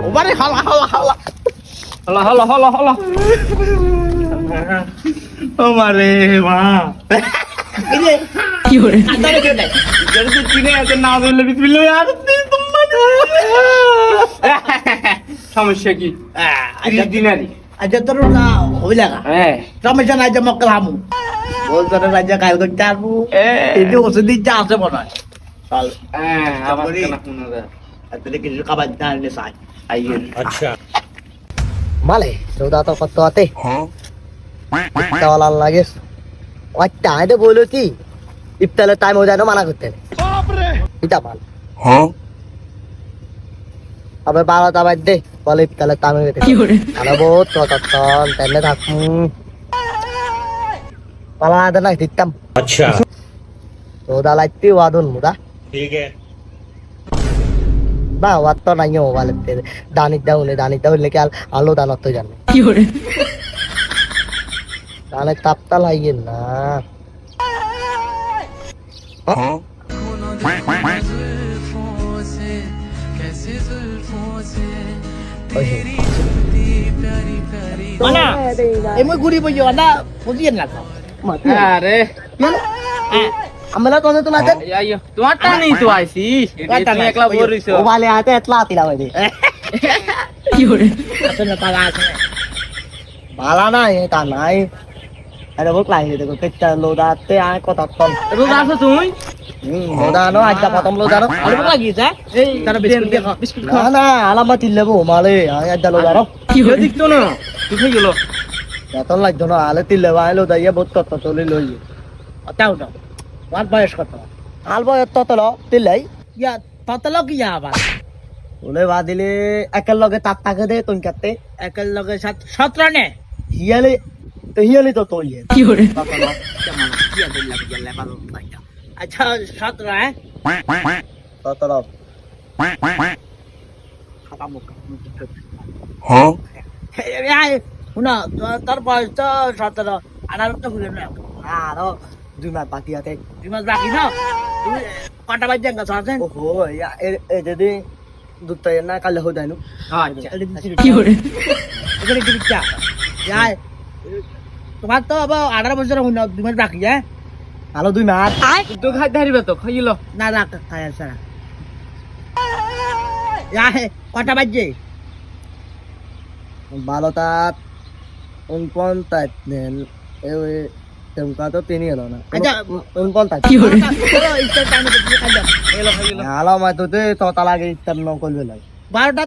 ওবারে হালা হালা হালা হলা হলা হলা হলা ও মারে মা এই যে কি হরে আতারে কে নাই যেন তো চিনে আছে না বললে বিসমিল্লাহ আর সমস্যা কি আচ্ছা দিনারি আচ্ছা তোর না হইলা না হ্যাঁ সমস্যা নাই যে মকলামু বলতো রাজা কাল করতে আসবো এই যে ওষুধ দিচ্ছে আছে মনে হয় চল হ্যাঁ আবার কেন ফোন দা এতদিন কিছু খাবার না আনলে সাই আইয়ে Vale, sudah tahu kata ate. Tawalan lagi. Wacca ada bolu ki. Iftale time udah mana করতে এটা বল আবার 12টা বাজে বলে ইফতালে টাইম হয়ে কি হরে আলো বহুত কতক্ষণ তেলে থাকমু পালা আদা না দিতাম अच्छा ওদা লাইতে ওয়াদুন মুদা ठीक है বা ওয়াত তো নাই ওয়ালেতে দানি দাউনে কি আলো দানত তো জানে কি হরে তাহলে তাপতা লাগে না mana emang guri boyo ana pujian lah আরে আমরা তো তো মাতে আইয়ো তোমারটা নেই তো আইছি তুমি একলা বলিছো ও वाले आते এতলা আতিলা ভাই কি হরে asal pala asal বালা না এটা নাই আরে বক লাই দেখো কেটা লোদাতে আয় কত তম রোজ আছো তুমি লোদানো আজটা প্রথম লোদানো ada apa lagi sah এই taruh biskuit dia kok biscuit না না আলামত ইল্লেবো মালে আয় আজটা লোদানো কি হরে দেখতো না তুই খাই গেল এত লাগতো না আলে তিল্লেবা আয় লোদাইয়া বহুত কত চলে লই tahu dong wan bayar kata elbow এত তল তিল্লাই ya total lagi ya apa ওলে বাদিলে একের লগে তার তাকে দে তুই কাটতে ekal lagi 17 nih হিয়ালে তো হিয়ালে তো তুই কি হরে jangan dia dia lagi jalan malu banyak aja 17 ততল kata muka हाँ ya una bawah itu 17 anak itu gimana আর দুই মাস বাকি আছে Dimas lagi no kata baca enggak soalnya ওহো এ যদি দুটো না কালে হো দাইনো আচ্ছা কি হরে এখানে কি বিচ্ছা ya তোমার তো আবার 18 বছর হলো 2 মাস বাকি হ্যাঁ আলো দুই মাস তো খাই ধারিবে তো খাইলো না রাখ খায় সারা ya কটা বাজে বারোটা 49 নেন ওই তেমকা তো তিনি এলো না আচ্ছা 49 কি হরে চলো ইস্টার টাইমে তো দিয়ে খাইলাম খাইলো খাইলো আলো মা তো তো ততা লাগে ইত্তার ন করবে লাগে 12টা